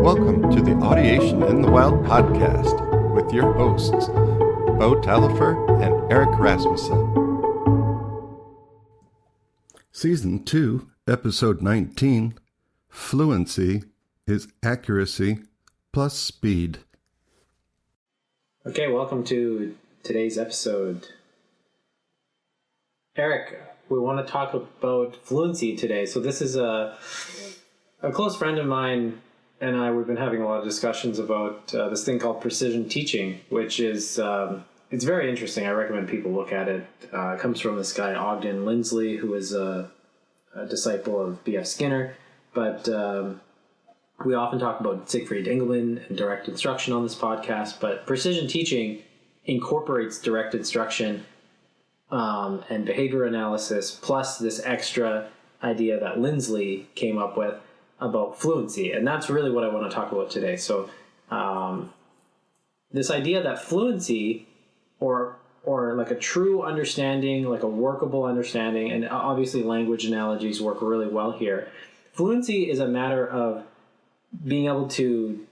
Welcome to the Audiation in the Wild podcast with your hosts, Beau Taillefer and Eric Rasmussen. Season 2, Episode 19, Fluency is Accuracy plus Speed. Okay, welcome to today's episode. Eric, we want to talk about fluency today. So this is a close friend of mine and we've been having a lot of discussions about this thing called precision teaching, which is, it's very interesting. I recommend people look at it. It comes from this guy, Ogden Lindsley, who is a disciple of B.F. Skinner. But we often talk about Siegfried Engelmann and direct instruction on this podcast. But precision teaching incorporates direct instruction and behavior analysis, plus this extra idea that Lindsley came up with about fluency. And that's really what I want to talk about today. So this idea that fluency or like a true understanding, like a workable understanding, and obviously language analogies work really well here. Fluency is a matter of being able to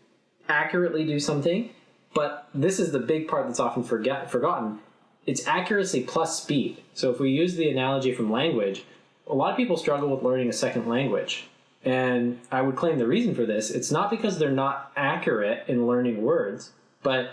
accurately do something, but this is the big part that's often forgotten. It's accuracy plus speed. So if we use the analogy from language, a lot of people struggle with learning a second language. And I would claim the reason for this, it's not because they're not accurate in learning words, but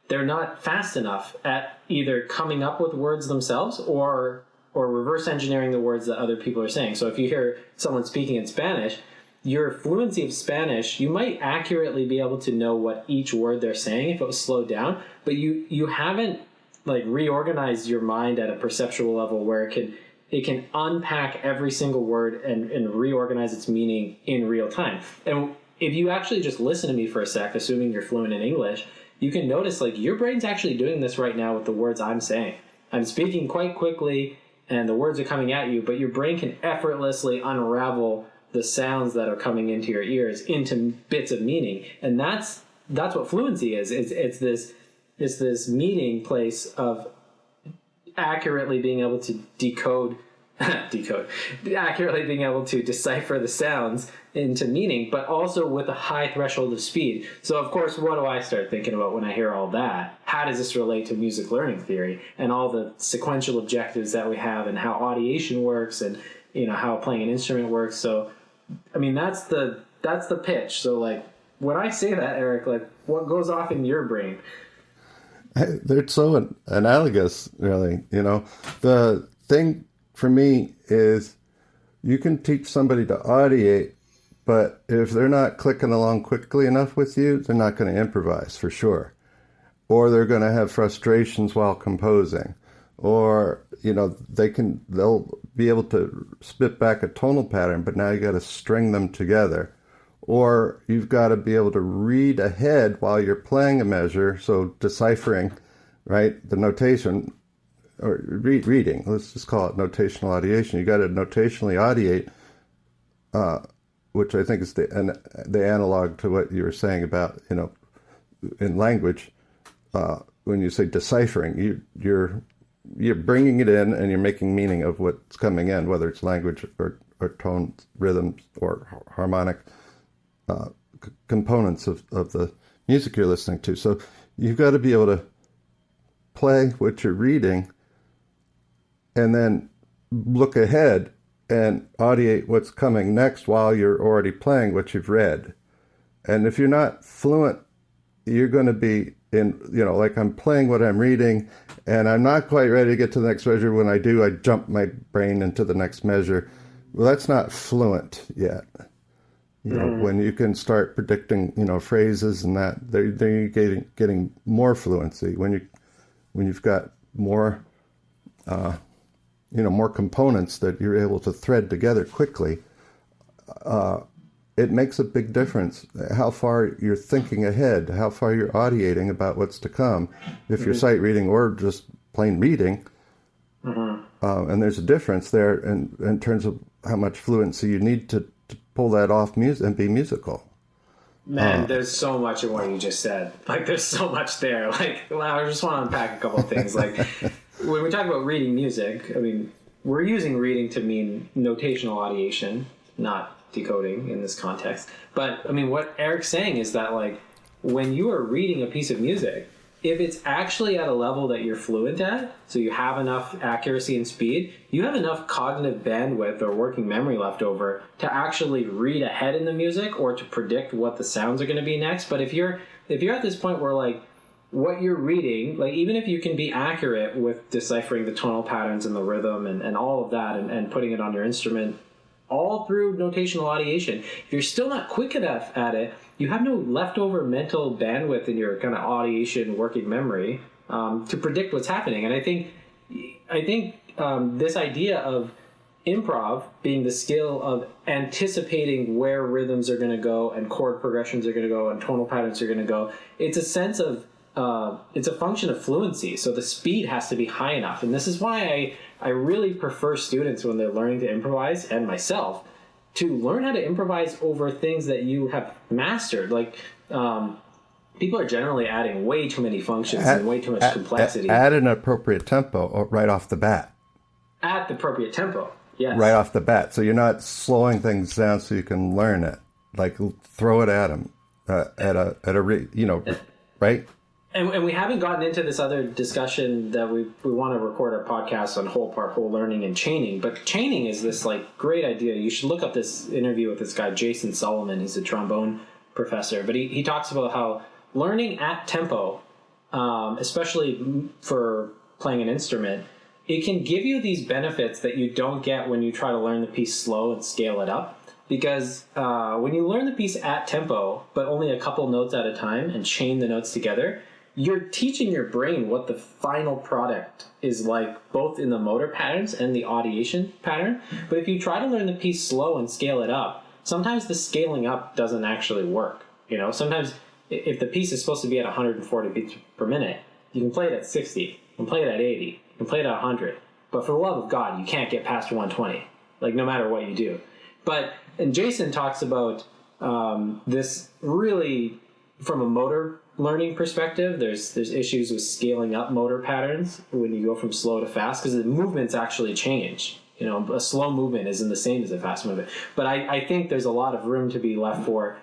they're not fast enough at either coming up with words themselves or reverse engineering the words that other people are saying. So if you hear someone speaking in Spanish, your fluency of Spanish, you might accurately be able to know what each word they're saying if it was slowed down, but you haven't like reorganized your mind at a perceptual level where it can unpack every single word and reorganize its meaning in real time. And if you actually just listen to me for a sec, assuming you're fluent in English, you can notice like your brain's actually doing this right now with the words I'm saying. I'm speaking quite quickly and the words are coming at you, but your brain can effortlessly unravel the sounds that are coming into your ears into bits of meaning. And that's what fluency is. It's this meeting place of accurately being able to accurately being able to decipher the sounds into meaning, but also with a high threshold of speed. So of course, what do I start thinking about when I hear all that? How does this relate to music learning theory and all the sequential objectives that we have and how audiation works and how playing an instrument works? So I mean that's the pitch. So like when I say that, Eric, like what goes off in your brain? They're so analogous, really. The thing for me is you can teach somebody to audiate, but if they're not clicking along quickly enough with you, they're not going to improvise for sure. Or they're going to have frustrations while composing. Or, they'll be able to spit back a tonal pattern, but now you got to string them together. Or you've got to be able to read ahead while you're playing a measure, so deciphering, right, the notation, or reading, let's just call it notational audiation. You got to notationally audiate, which I think is the analog to what you were saying about, in language, when you say deciphering, you're bringing it in and you're making meaning of what's coming in, whether it's language or tone, rhythms, or harmonic components of the music you're listening to. So you've got to be able to play what you're reading and then look ahead and audiate what's coming next while you're already playing what you've read. And if you're not fluent, you're going to be in, like I'm playing what I'm reading and I'm not quite ready to get to the next measure. When I do, I jump my brain into the next measure. Well, that's not fluent yet. When you can start predicting, phrases and that, they're getting more fluency. When you've got more, more components that you're able to thread together quickly, it makes a big difference how far you're thinking ahead, how far you're audiating about what's to come, if you're sight reading or just plain reading. And there's a difference there in terms of how much fluency you need to pull that off and be musical. Man, there's so much in what you just said. Like, there's so much there. Like, I just want to unpack a couple of things. Like, when we talk about reading music, I mean, we're using reading to mean notational audiation, not decoding in this context. But I mean, what Eric's saying is that like when you are reading a piece of music, if it's actually at a level that you're fluent at, so you have enough accuracy and speed, you have enough cognitive bandwidth or working memory left over to actually read ahead in the music or to predict what the sounds are going to be next. But if you're at this point where like what you're reading, like even if you can be accurate with deciphering the tonal patterns and the rhythm and all of that and putting it on your instrument all through notational audiation, if you're still not quick enough at it, you have no leftover mental bandwidth in your kind of audiation working memory to predict what's happening. And I think this idea of improv being the skill of anticipating where rhythms are going to go and chord progressions are going to go and tonal patterns are going to go, it's a sense of it's a function of fluency. So the speed has to be high enough. And this is why I really prefer students when they're learning to improvise, and myself, to learn how to improvise over things that you have mastered. Like, people are generally adding way too many functions and way too much complexity. At an appropriate tempo right off the bat. At the appropriate tempo, yes. Right off the bat. So you're not slowing things down so you can learn it. Like, throw it at them right? And we haven't gotten into this other discussion that we want to record a podcast on whole part, whole learning and chaining. But chaining is this like great idea. You should look up this interview with this guy, Jason Solomon. He's a trombone professor. But he talks about how learning at tempo, especially for playing an instrument, it can give you these benefits that you don't get when you try to learn the piece slow and scale it up. Because when you learn the piece at tempo, but only a couple notes at a time and chain the notes together, you're teaching your brain what the final product is like, both in the motor patterns and the audiation pattern. But if you try to learn the piece slow and scale it up, sometimes the scaling up doesn't actually work. You know, sometimes if the piece is supposed to be at 140 beats per minute, you can play it at 60, you can play it at 80, you can play it at 100. But for the love of God, you can't get past 120, like no matter what you do. And Jason talks about this really from a motor learning perspective. There's issues with scaling up motor patterns when you go from slow to fast, because the movements actually change. You know, a slow movement isn't the same as a fast movement. But I think there's a lot of room to be left for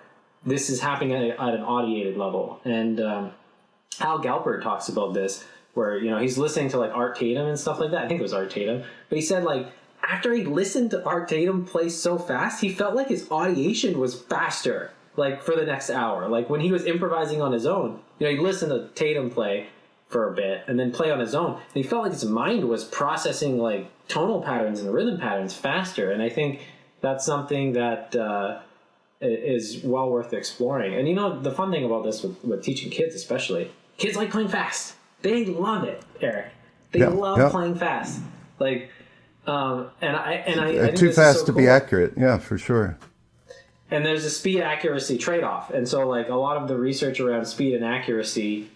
this is happening at an audiated level. And Al Galper talks about this, where, you know, he's listening to like Art Tatum and stuff like that. I think it was Art Tatum. But he said, like, after he listened to Art Tatum play so fast, he felt like his audiation was faster, like, for the next hour. Like, when he was improvising on his own, you know, he'd listen to Tatum play for a bit and then play on his own, and he felt like his mind was processing, like, tonal patterns and rhythm patterns faster. And I think that's something that is well worth exploring. And, you know, the fun thing about this with teaching kids especially, kids like playing fast. They love it, Eric. They love playing fast. Like, and I think too this fast is so to cool. be accurate. Yeah, for sure. And there's a speed accuracy trade-off. And so, like, a lot of the research around speed and accuracy,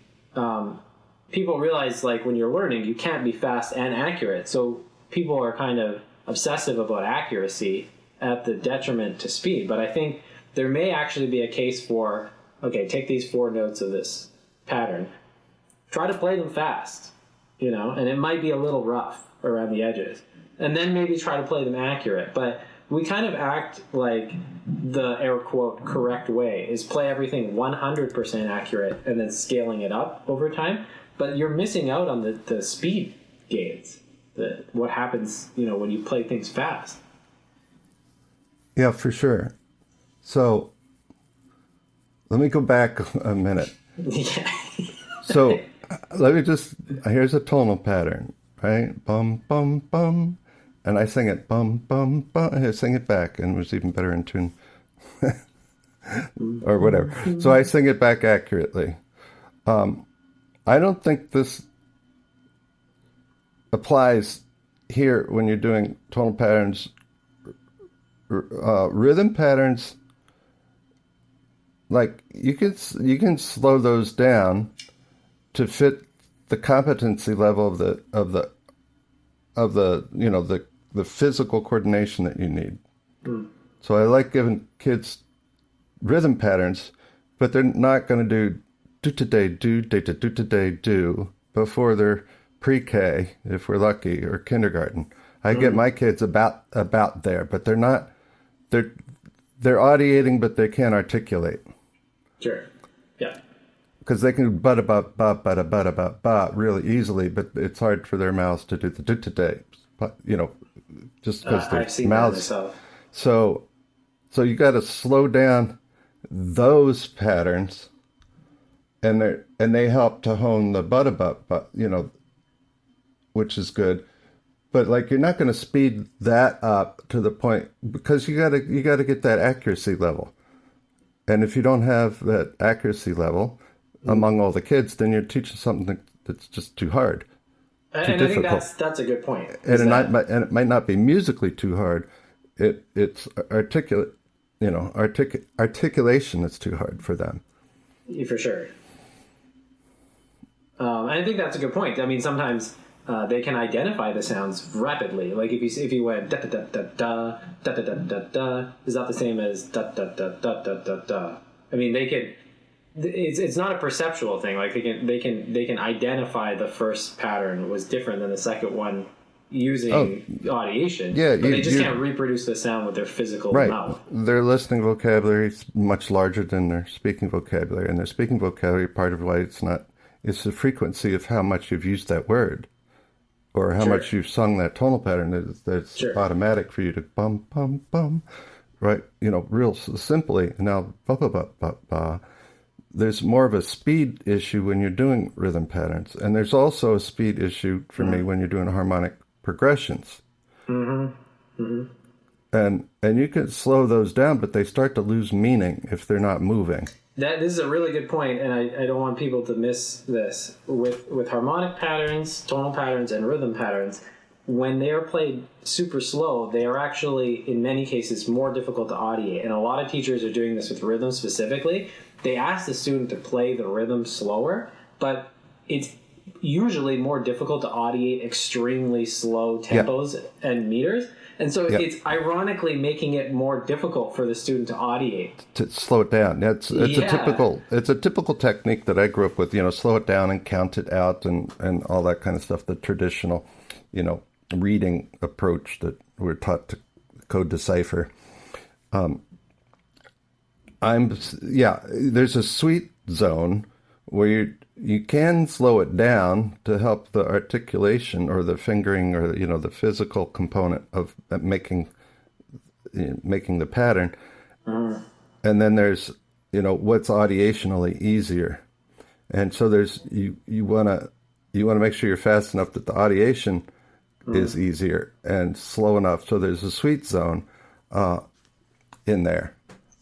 people realize, like, when you're learning, you can't be fast and accurate. So people are kind of obsessive about accuracy at the detriment to speed. But I think there may actually be a case for, okay, take these 4 notes of this pattern, try to play them fast, you know, and it might be a little rough around the edges. And then maybe try to play them accurate. But we kind of act like the air quote correct way is play everything 100% accurate and then scaling it up over time. But you're missing out on the speed gains, what happens, you know, when you play things fast. Yeah, for sure. So let me go back a minute. Yeah. So let me here's a tonal pattern, right? Bum, bum, bum. And I sing it bum, bum, bum. And I sing it back, and it was even better in tune. Or whatever. So I sing it back accurately. I don't think this applies here when you're doing tonal patterns. Rhythm patterns, like, you can slow those down to fit the competency level of the you know, the physical coordination that you need. So I like giving kids rhythm patterns, but they're not going to do today, do today, do before they're pre-K, if we're lucky, or kindergarten. I get my kids about there, but they're they're audiating, but they can't articulate. Sure. Yeah. Because they can ba really easily, but it's hard for their mouths to do the today, just because their I've seen mouths. that myself. So you got to slow down those patterns, and they help to hone the which is good. But like you're not going to speed that up to the point, because you got to get that accuracy level. And if you don't have that accuracy level among all the kids, then you're teaching something that's just too hard, And I think that's a good point. and it might not be musically too hard. It's articulation that's too hard for them. For sure. And I think that's a good point. I mean, sometimes they can identify the sounds rapidly. Like if you went da da da da da da da da da da, is that the same as da da da da da da da? I mean, they could. It's not a perceptual thing. Like they can identify the first pattern was different than the second one using audiation. Yeah, but they just can't reproduce the sound with their physical mouth. Their listening vocabulary is much larger than their speaking vocabulary, and their speaking vocabulary, part of why it's the frequency of how much you've used that word, or how much you've sung that tonal pattern. That's automatic for you to bum bum bum, right? Real simply. Now ba ba ba ba ba. There's more of a speed issue when you're doing rhythm patterns, and there's also a speed issue for me when you're doing harmonic progressions. Mm-hmm. Mm-hmm. And you can slow those down, but they start to lose meaning if they're not moving. This is a really good point, and I don't want people to miss this. With harmonic patterns, tonal patterns, and rhythm patterns, when they are played super slow, they are actually, in many cases, more difficult to audiate. And a lot of teachers are doing this with rhythm specifically. They ask the student to play the rhythm slower, but it's usually more difficult to audiate extremely slow tempos and meters. And so it's ironically making it more difficult for the student to audiate. To slow it down. It's a typical technique that I grew up with, slow it down and count it out and all that kind of stuff, the traditional, reading approach that we're taught to code decipher. There's a sweet zone where you can slow it down to help the articulation or the fingering or the physical component of making the pattern. And then there's what's audiationally easier, and so there's you want to make sure you're fast enough that the audiation is easier and slow enough. So there's a sweet zone in there.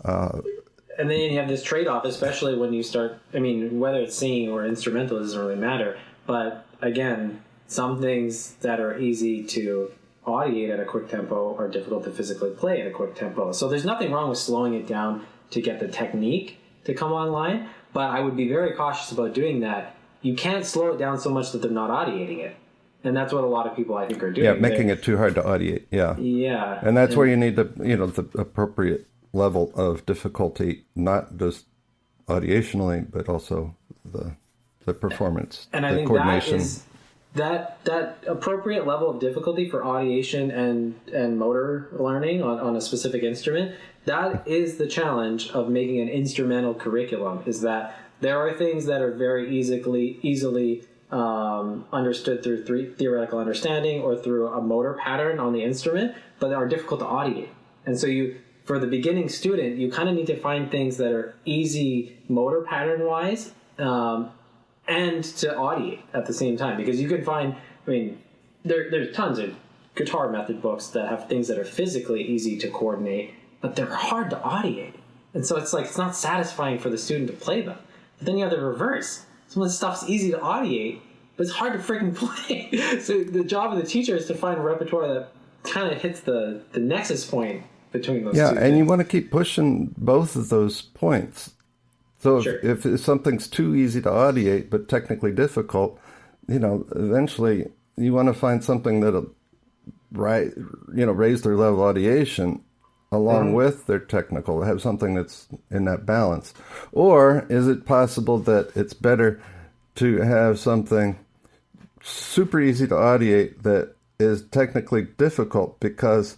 And then you have this trade-off, especially when you start, whether it's singing or instrumental, it doesn't really matter. But again, some things that are easy to audiate at a quick tempo are difficult to physically play at a quick tempo. So there's nothing wrong with slowing it down to get the technique to come online, but I would be very cautious about doing that. You can't slow it down so much that they're not audiating it. And that's what a lot of people, I think, are doing. Yeah, making it too hard to audiate. Yeah. Yeah. And that's where you need the appropriate level of difficulty, not just audiationally, but also the performance, and I think coordination. That appropriate level of difficulty for audiation and motor learning on a specific instrument, that is the challenge of making an instrumental curriculum, is that there are things that are very easily understood through theoretical understanding or through a motor pattern on the instrument, but are difficult to audiate. And so for the beginning student, you kind of need to find things that are easy motor pattern-wise and to audiate at the same time. Because you can find, there's tons of guitar method books that have things that are physically easy to coordinate, but they're hard to audiate. And so it's not satisfying for the student to play them. But then you have the reverse. Some of the stuff's easy to audiate, but it's hard to freaking play. So the job of the teacher is to find a repertoire that kind of hits the nexus point between those two. Yeah, and you want to keep pushing both of those points. So if something's too easy to audiate but technically difficult, eventually you want to find something that'll raise their level of audiation along with their technical, have something that's in that balance. Or is it possible that it's better to have something super easy to audiate that is technically difficult because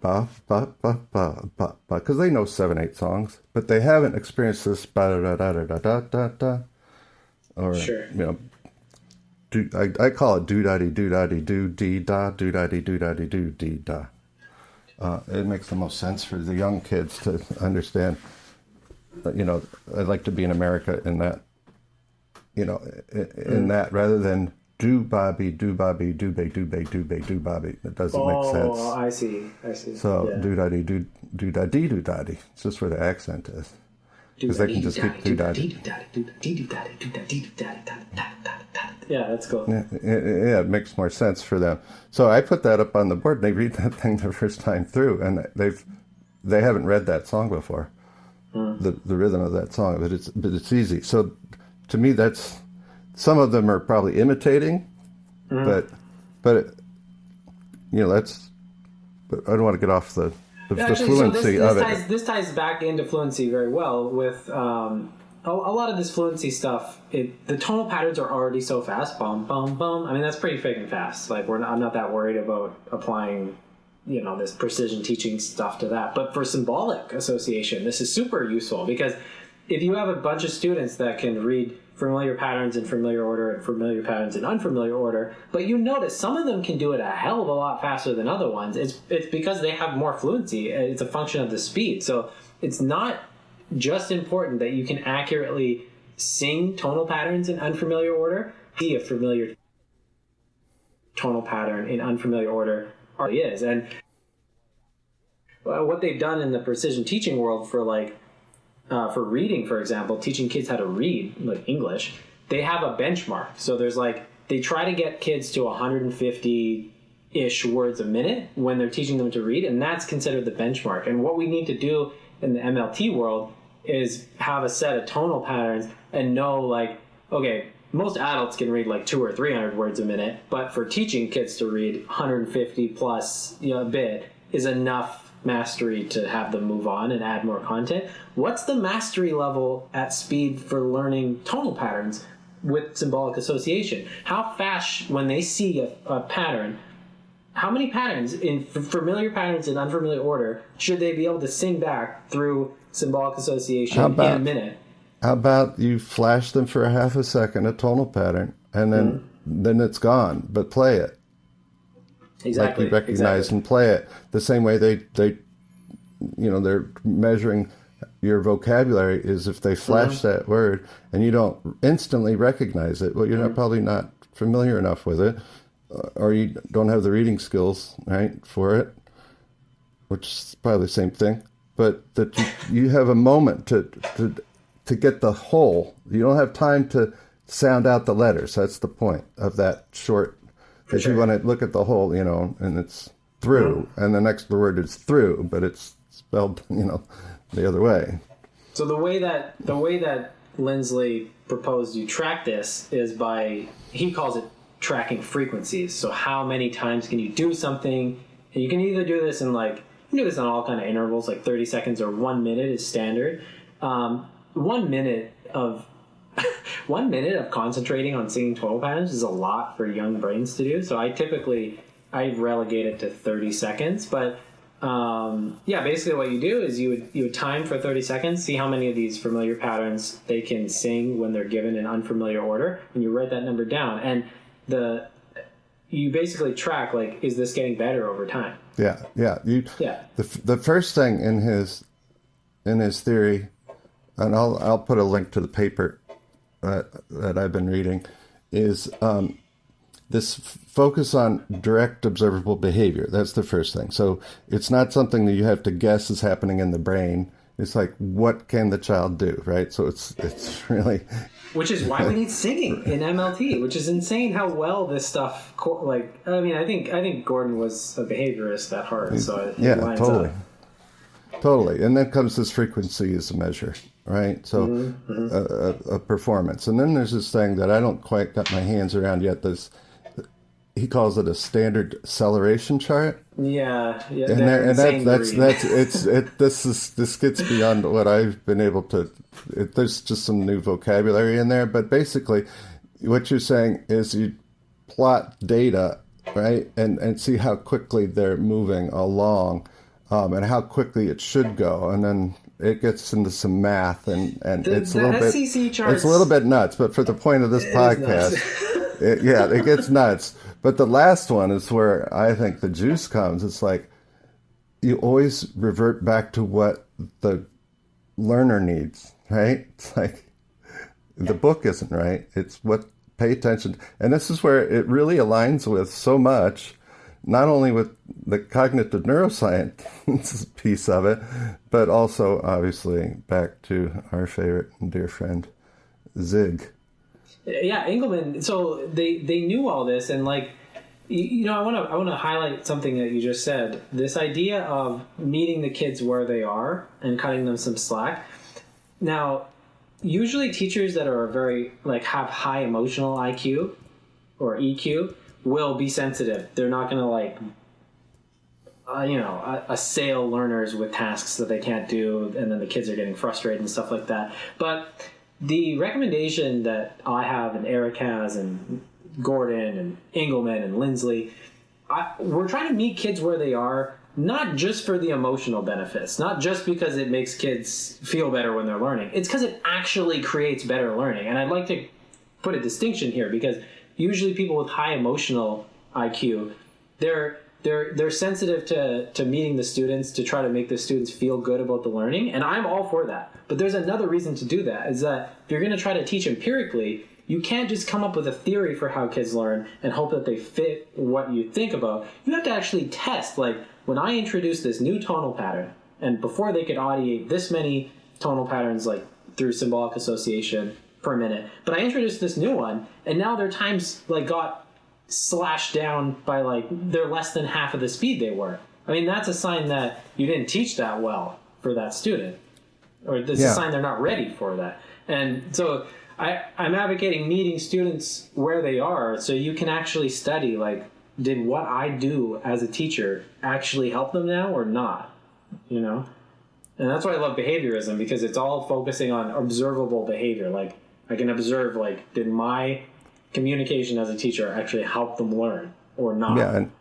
ba ba ba ba ba ba, because they know 7-8 songs, but they haven't experienced this ba da da da da da da da, or Sure. I call it do da do dee da do da do dee da. It makes the most sense for the young kids to understand. I'd like to be in America in that, in that, rather than do bobby, do bobby, do bay, do bay, do bay, do bobby. It doesn't make sense. Oh, I see. So Yeah. do da do da dee. It's just where the accent is, because they can just keep do da dee. Yeah, that's cool. Yeah, it makes more sense for them. So I put that up on the board, and they read that thing the first time through, and they haven't read that song before, the rhythm of that song, but it's easy. So to me, that's, some of them are probably imitating, but that's. But I don't want to get off the fluency of it. This ties back into fluency very well with a lot of this fluency stuff. The tonal patterns are already so fast. Bum bum bum. I mean, that's pretty freaking fast. Like I'm not that worried about applying, this precision teaching stuff to that. But for symbolic association, this is super useful, because if you have a bunch of students that can read familiar patterns in familiar order and familiar patterns in unfamiliar order, but you notice some of them can do it a hell of a lot faster than other ones, it's because they have more fluency. It's a function of the speed. So it's not just important that you can accurately sing tonal patterns in unfamiliar order. See a familiar tonal pattern in unfamiliar order already is. And what they've done in the precision teaching world for reading, for example, teaching kids how to read, like English, they have a benchmark. So they try to get kids to 150-ish words a minute when they're teaching them to read, and that's considered the benchmark. And what we need to do in the MLT world is have a set of tonal patterns and know, okay, most adults can read 200 or 300 words a minute, but for teaching kids to read 150 plus a bit is enough mastery to have them move on and add more content. What's the mastery level at speed for learning tonal patterns with symbolic association? How fast, when they see a pattern, how many patterns in familiar patterns in unfamiliar order should they be able to sing back through symbolic association in a minute? How about you flash them for a half a second, a tonal pattern, and then it's gone, but play it. Exactly. Like you recognize and play it. The same way they're measuring your vocabulary is if they flash that word and you don't instantly recognize it, well, you're probably not familiar enough with it, or you don't have the reading skills, right, for it, which is probably the same thing. But that you have a moment to get the whole. You don't have time to sound out the letters. That's the point of that short. Because you want to look at the whole, and it's through, and the next word is through, but it's spelled, the other way. So the way that Lindsley proposed you track this is by, he calls it tracking frequencies. So how many times can you do something? And you can either do this in you can do this on all kind of intervals, like 30 seconds or 1 minute is standard. 1 minute of 1 minute of concentrating on singing tonal patterns is a lot for young brains to do. So I relegate it to 30 seconds. But basically what you do is you would time for 30 seconds, see how many of these familiar patterns they can sing when they're given in unfamiliar order, and you write that number down. And you basically track, is this getting better over time? Yeah. The first thing in his theory, and I'll put a link to the paper that I've been reading, is this focus on direct observable behavior. That's the first thing. So it's not something that you have to guess is happening in the brain. It's what can the child do, right? So it's really... Which is why we need singing in MLT, which is insane how well this stuff... I think Gordon was a behaviorist at heart, so it lines totally. up. Totally. And then comes this frequency as a measure, right? So a performance. And then there's this thing that I don't quite got my hands around yet. He calls it a standard acceleration chart. Yeah. And this gets beyond what I've been able to. There's just some new vocabulary in there, but basically, what you're saying is you plot data, right, and see how quickly they're moving along and how quickly it should go, and then it gets into some math, and it's a the little bit SCC charts, it's a little bit nuts. But for the point of this podcast, it gets nuts. But the last one is where I think the juice comes. It's like you always revert back to what the learner needs, right? It's like the book isn't right. It's what pay attention. And this is where it really aligns with so much, not only with the cognitive neuroscience piece of it, but also obviously back to our favorite and dear friend, Zig. Yeah, Engelman. So they knew all this, and like, you know, I want to highlight something that you just said. This idea of meeting the kids where they are and cutting them some slack. Now, usually teachers that are very like have high emotional IQ or EQ will be sensitive. They're not going to like assail learners with tasks that they can't do, and then the kids are getting frustrated and stuff like that. But the recommendation that I have and Eric has and Gordon and Engelman and Lindsley, we're trying to meet kids where they are, not just for the emotional benefits, not just because it makes kids feel better when they're learning. It's because it actually creates better learning. And I'd like to put a distinction here, because usually people with high emotional IQ, they're sensitive to meeting the students, to try to make the students feel good about the learning, and I'm all for that. But there's another reason to do that, is that if you're going to try to teach empirically, you can't just come up with a theory for how kids learn and hope that they fit what you think about. You have to actually test. Like, when I introduced this new tonal pattern, and before they could audiate this many tonal patterns, like through symbolic association per minute, but I introduced this new one, and now their times like got slashed down by like they're less than half of the speed they were. I mean, that's a sign that you didn't teach that well for that student, or it's a sign they're not ready for that. And so I'm advocating meeting students where they are, so you can actually study, like, did what I do as a teacher actually help them now or not? You know? And that's why I love behaviorism, because it's all focusing on observable behavior. Like, I can observe, like, did my communication as a teacher actually help them learn or not? Yeah, and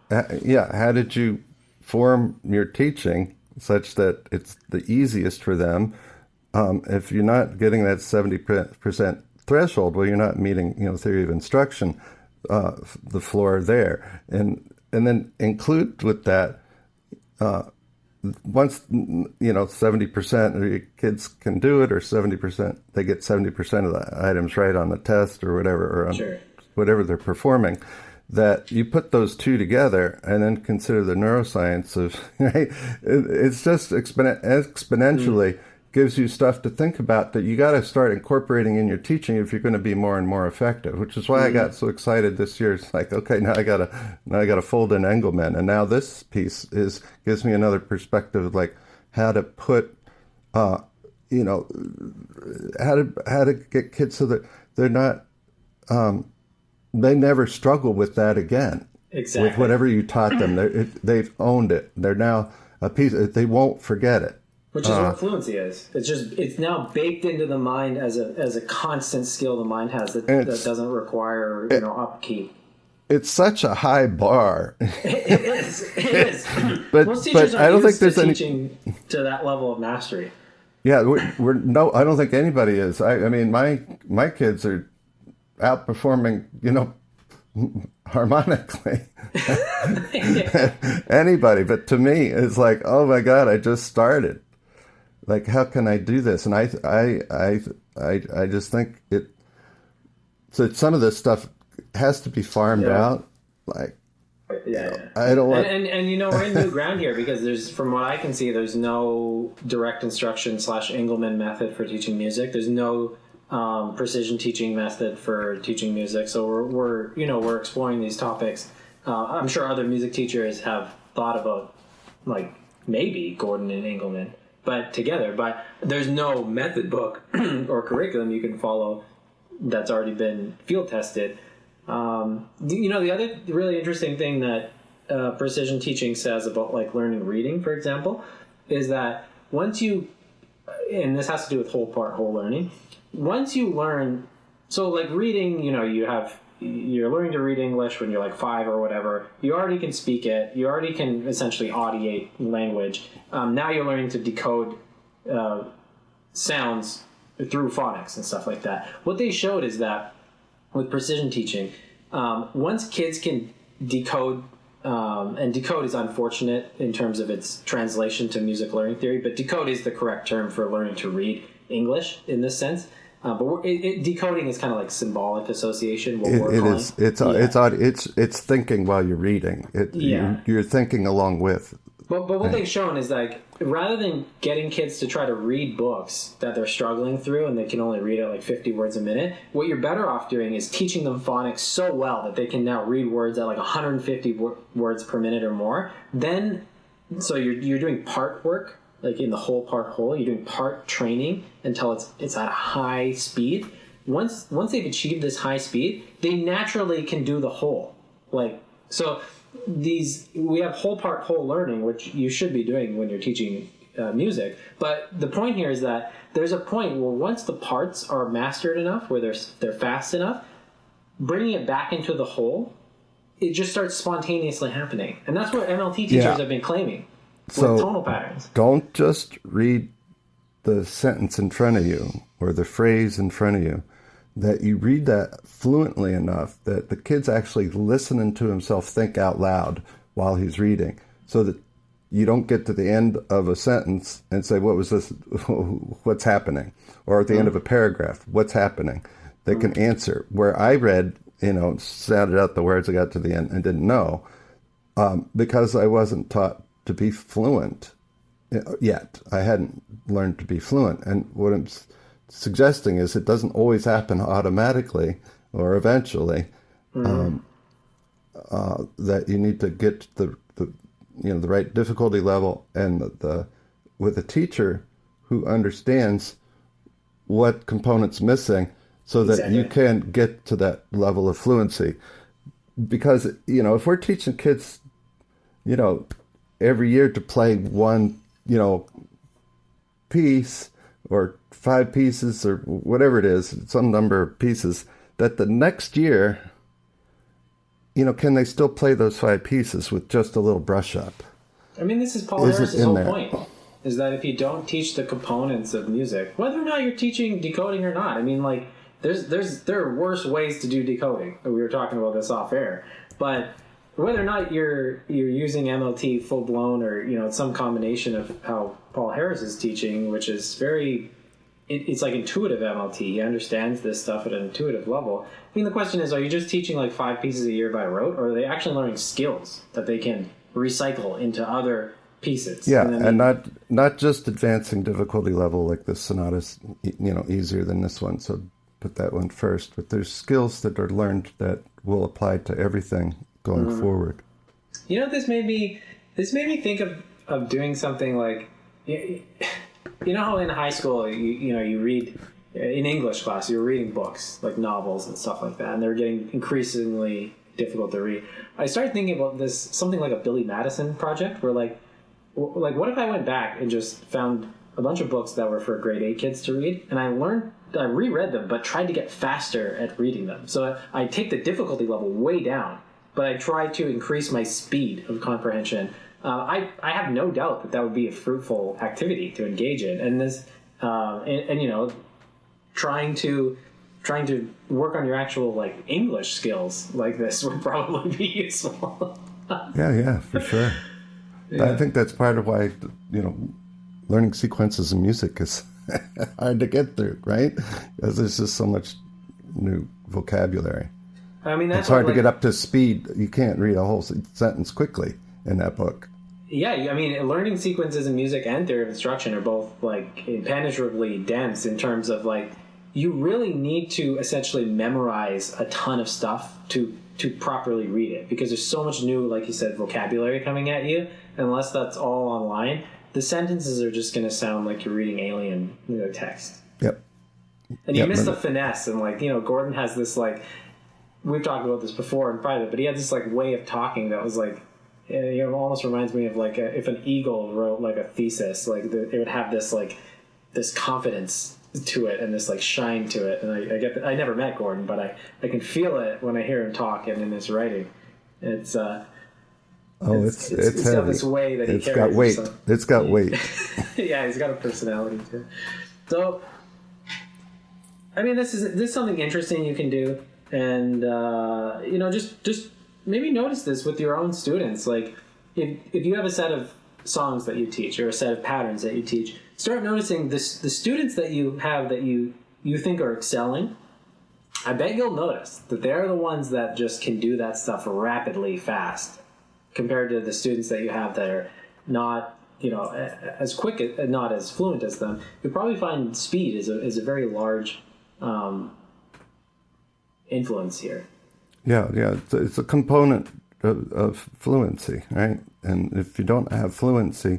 how did you form your teaching such that it's the easiest for them? If you're not getting that 70% threshold, well, you're not meeting, theory of instruction, the floor there, and then include with that, once 70% of your kids can do it, or 70%, they get 70% of the items right on the test or whatever, or on whatever they're performing, that you put those two together and then consider the neuroscience of, right? It's just exponentially gives you stuff to think about that you got to start incorporating in your teaching if you're going to be more and more effective, which is why I got so excited this year. It's like, okay, now I gotta fold in Engelman, and now this piece gives me another perspective of like how to put, how to get kids so that they're not, they never struggle with that again. Exactly. With whatever you taught them, they've owned it. They're now a piece. They won't forget it. Which is what fluency is. It's now baked into the mind as a constant skill the mind has that doesn't require upkeep. It's such a high bar. It is. but most teachers I don't think there's teaching to that level of mastery. Yeah, I don't think anybody is. I mean, my kids are outperforming, harmonically anybody. But to me, it's like, oh my God, I just started. Like, how can I do this? And I just think so some of this stuff has to be farmed out. Like, I don't want. And we're in new ground here, because from what I can see, there's no direct instruction / Engelman method for teaching music. There's no precision teaching method for teaching music. So we're exploring these topics. I'm sure other music teachers have thought about, like, maybe Gordon and Engelman, but together. But there's no method book or curriculum you can follow that's already been field tested. The other really interesting thing that precision teaching says about, like, learning reading, for example, is that once you, and this has to do with whole learning, once you learn, so like reading, you have you're learning to read English when you're like 5 or whatever. You already can speak it. You already can essentially audiate language. Now you're learning to decode sounds through phonics and stuff like that. What they showed is that with precision teaching, once kids can decode, and decode is unfortunate in terms of its translation to music learning theory, but decode is the correct term for learning to read English in this sense. But decoding is kind of like symbolic association. It's thinking while you're reading. You're thinking along with. But what they've shown is like rather than getting kids to try to read books that they're struggling through and they can only read at like 50 words a minute, what you're better off doing is teaching them phonics so well that they can now read words at like 150 words per minute or more. Then, so you're doing part work. Like in the whole part whole, you're doing part training until it's at a high speed. Once they've achieved this high speed, they naturally can do the whole. Like so, we have whole part whole learning, which you should be doing when you're teaching music. But the point here is that there's a point where once the parts are mastered enough, where they're fast enough, bringing it back into the whole, it just starts spontaneously happening, and that's what MLT teachers have been claiming. So with tonal patterns. Don't just read the sentence in front of you or the phrase in front of you, that you read that fluently enough that the kid's actually listening to himself think out loud while he's reading, so that you don't get to the end of a sentence and say, what was this? What's happening? Or at the end of a paragraph, what's happening? They can answer. Where I read, sounded out the words, I got to the end and didn't know, because I wasn't taught to be fluent yet. I hadn't learned to be fluent. And what I'm suggesting is it doesn't always happen automatically or eventually, that you need to get the right difficulty level and with a teacher who understands what component's missing so that you can get to that level of fluency. Because, if we're teaching kids, every year to play one, piece or 5 pieces or whatever it is, some number of pieces, that the next year, can they still play those 5 pieces with just a little brush up? I mean, this is Paul Harris's whole point, is that if you don't teach the components of music, whether or not you're teaching decoding or not, I mean, like, there are worse ways to do decoding. We were talking about this off air, but whether or not you're using MLT full blown or it's some combination of how Paul Harris is teaching, which is it's like intuitive MLT. He understands this stuff at an intuitive level. I mean, the question is, are you just teaching like 5 pieces a year by rote, or are they actually learning skills that they can recycle into other pieces? Yeah, and not just advancing difficulty level, like this sonata's easier than this one, so put that one first. But there's skills that are learned that will apply to everything going forward. This made me think of doing something like, how in high school you read in English class, you're reading books like novels and stuff like that, and they're getting increasingly difficult to read. I started thinking about this, something like a Billy Madison project, where like what if I went back and just found a bunch of books that were for grade 8 kids to read, and I reread them, but tried to get faster at reading them. So I take the difficulty level way down, but I try to increase my speed of comprehension. I have no doubt that would be a fruitful activity to engage in, and this, trying to work on your actual like English skills like this would probably be useful. Yeah, for sure. Yeah. I think that's part of why learning sequences in music is hard to get through, right? Because there's just so much new vocabulary. I mean, it's hard to get up to speed. You can't read a whole sentence quickly in that book. Yeah, I mean, learning sequences in music and theory of instruction are both like impenetrably dense in terms of like you really need to essentially memorize a ton of stuff to properly read it, because there's so much new, like you said, vocabulary coming at you. Unless that's all online, the sentences are just going to sound like you're reading alien text. Yep. And you miss the finesse, and like Gordon has this like, we've talked about this before in private, but he had this like way of talking that was like, it almost reminds me of like if an eagle wrote like a thesis, like it would have this like this confidence to it and this like shine to it. And I never met Gordon, but I can feel it when I hear him talk and in his writing. It's it's got heavy. this way that he It's carries got weight. himself. It's got weight. Yeah, he's got a personality too. So, I mean, this is something interesting you can do, and just maybe notice this with your own students. Like, if you have a set of songs that you teach or a set of patterns that you teach, start noticing the students that you have that you think are excelling. I bet you'll notice that they're the ones that just can do that stuff rapidly, fast, compared to the students that you have that are not, as quick, not as fluent as them. You'll probably find speed is a very large influence here. Yeah. It's a component of fluency, right? And if you don't have fluency,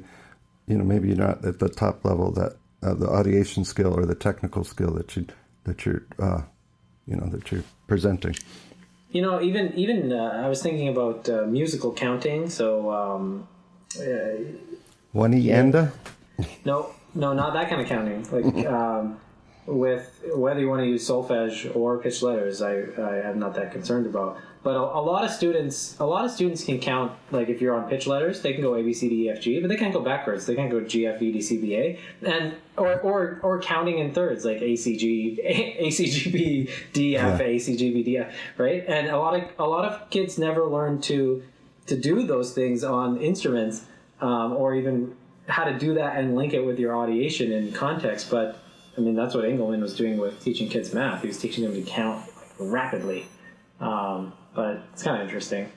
maybe you're not at the top level that the audiation skill or the technical skill that you're presenting. Even I was thinking about musical counting. So One enda? No, not that kind of counting. Like with whether you want to use solfege or pitch letters, I am not that concerned about. But a lot of students can count. Like if you're on pitch letters, they can go A B C D E F G, but they can't go backwards. They can't go G F E D C B A, and or counting in thirds like A C G B D F A C G B D F, right? And a lot of kids never learn to do those things on instruments, or even how to do that and link it with your audiation and context. But I mean, that's what Engelman was doing with teaching kids math. He was teaching them to count rapidly. But it's kind of interesting.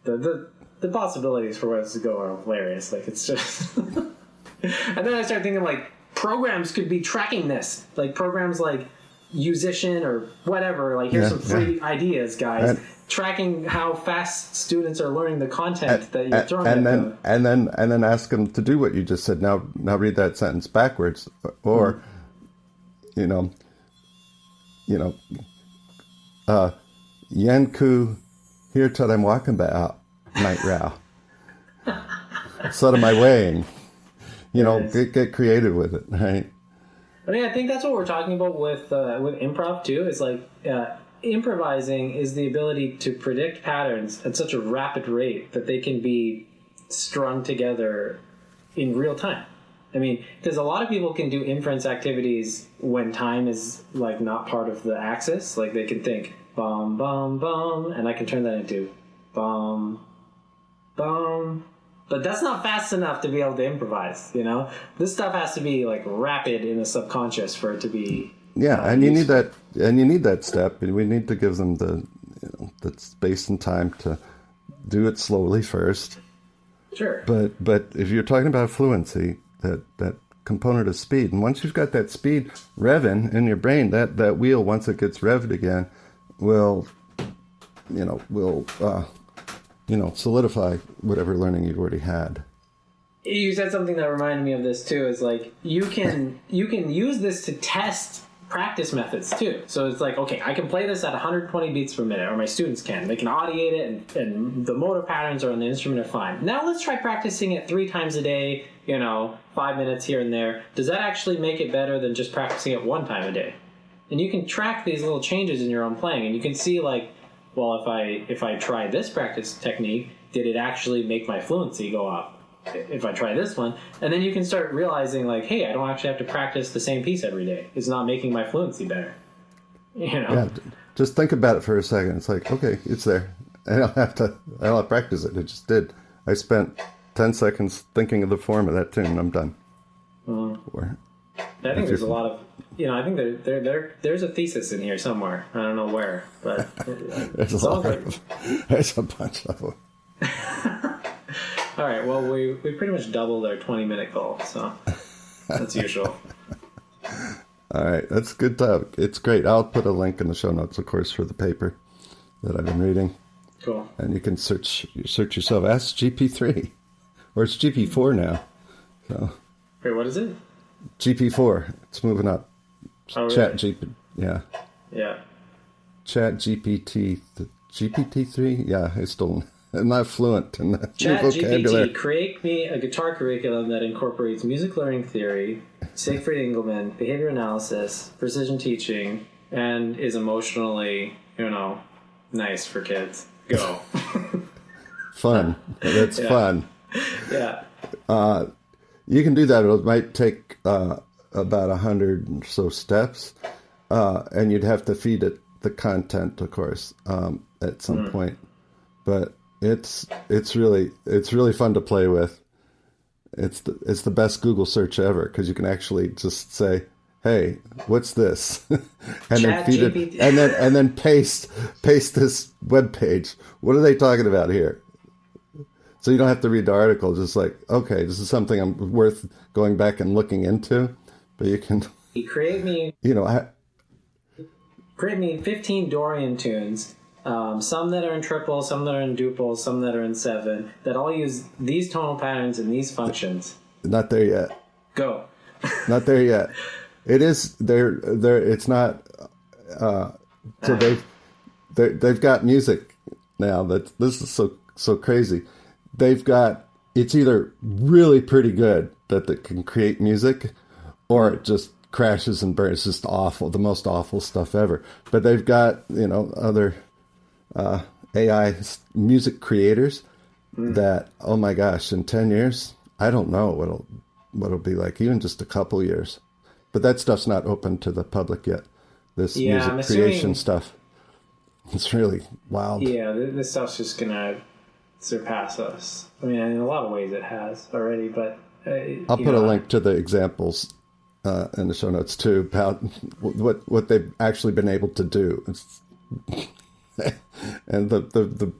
The possibilities for where this to go are hilarious. Like, it's just... And then I start thinking, like, programs could be tracking this. Like, programs like Musician or whatever. Like, here's some free ideas, guys. Tracking how fast students are learning the content that you're throwing at them. And then ask them to do what you just said. Now read that sentence backwards. Or, Yanku, here till I'm walking back night row. Sort of my weighing. Get creative with it, right? I mean, I think that's what we're talking about with improv too. Is like improvising is the ability to predict patterns at such a rapid rate that they can be strung together in real time. I mean, because a lot of people can do inference activities when time is like not part of the axis. Like they can think bum bum bum, and I can turn that into bum bum. But that's not fast enough to be able to improvise. This stuff has to be like rapid in the subconscious for it to be. Yeah, and you need that, step. And we need to give them the space and time to do it slowly first. Sure. But if you're talking about fluency, that component of speed, and once you've got that speed revving in your brain, that wheel, once it gets revved again, will solidify whatever learning you've already had. You said something that reminded me of this too. Is like you can use this to test practice methods too. So it's like, okay, I can play this at 120 beats per minute, or my students can. They can audiate it, and the motor patterns on the instrument are fine. Now let's try practicing it 3 times a day, 5 minutes here and there. Does that actually make it better than just practicing it 1 time a day? And you can track these little changes in your own playing, and you can see like, well, if I try this practice technique, did it actually make my fluency go up? If I try this one, and then you can start realizing like, hey, I don't actually have to practice the same piece every day. It's not making my fluency better. Yeah, just think about it for a second. It's like, okay, it's there. I don't have to practice it. It just did. I spent 10 seconds thinking of the form of that tune. I'm done. I think there's a lot of, I think there's a thesis in here somewhere. I don't know where, but there's a lot of them. There's a bunch of them. All right, well, we pretty much doubled our 20-minute goal, so that's usual. All right, that's good talk. It's great. I'll put a link in the show notes, of course, for the paper that I've been reading. Cool. And you can search yourself. Ask GP3, or it's GP4 now. So. Wait, what is it? GP4. It's moving up. Oh, really? Chat GPT. Yeah. Yeah. Chat GPT. GPT3. Yeah, I still. I'm not fluent in that vocabulary. GPT, create me a guitar curriculum that incorporates music learning theory, Siegfried Engelmann, behavior analysis, precision teaching, and is emotionally, nice for kids. Go. Fun. That's fun. Yeah. You can do that. It might take about 100 or so steps, and you'd have to feed it the content, of course, at some point. But it's really fun to play with. It's the best Google search ever, because you can actually just say, "Hey, what's this?" and then feed it, and then paste this web page. What are they talking about here? So you don't have to read the article. Just like, okay, this is something I'm worth going back and looking into. But you can create me 15 Dorian tunes. Some that are in triple, some that are in duple, some that are in 7, that all use these tonal patterns and these functions. Not there yet. Go. Not there yet. It is there. It's not. So they've got music now. That this is so crazy. They've got, it's either really pretty good that they can create music, or it just crashes and burns. It's just awful, the most awful stuff ever. But they've got other AI music creators that, oh my gosh, in 10 years, I don't know what it'll be like, even just a couple years. But that stuff's not open to the public yet. This music creation stuff, it's really wild. Yeah, this stuff's just gonna surpass us. I mean, in a lot of ways it has already, but I'll put a link to the examples in the show notes too, about what they've actually been able to do. And the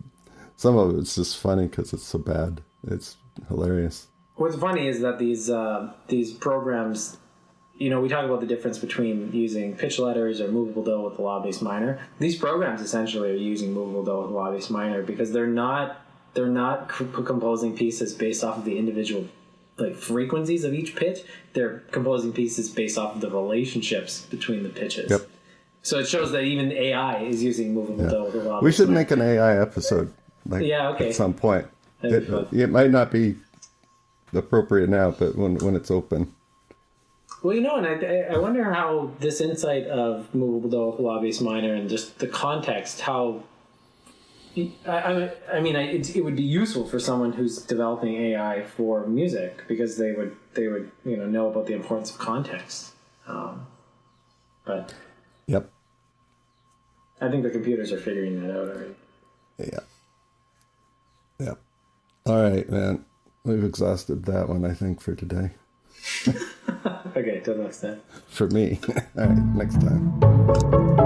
some of it's just funny because it's so bad. It's hilarious. What's funny is that these programs, we talk about the difference between using pitch letters or movable do with the law bass minor. These programs essentially are using movable do with the law bass minor, because they're not composing pieces based off of the individual frequencies of each pitch. They're composing pieces based off of the relationships between the pitches. Yep. So it shows that even AI is using movable do with the law bass We should minor. make an AI episode at some point. It might not be appropriate now, but when it's open. Well, and I wonder how this insight of movable do with the law bass minor and just the context, how it would be useful for someone who's developing AI for music, because they would know about the importance of context. But yep, I think the computers are figuring that out already. Yeah. All right, man. We've exhausted that one, I think, for today. Okay, till next time. For me. All right, next time.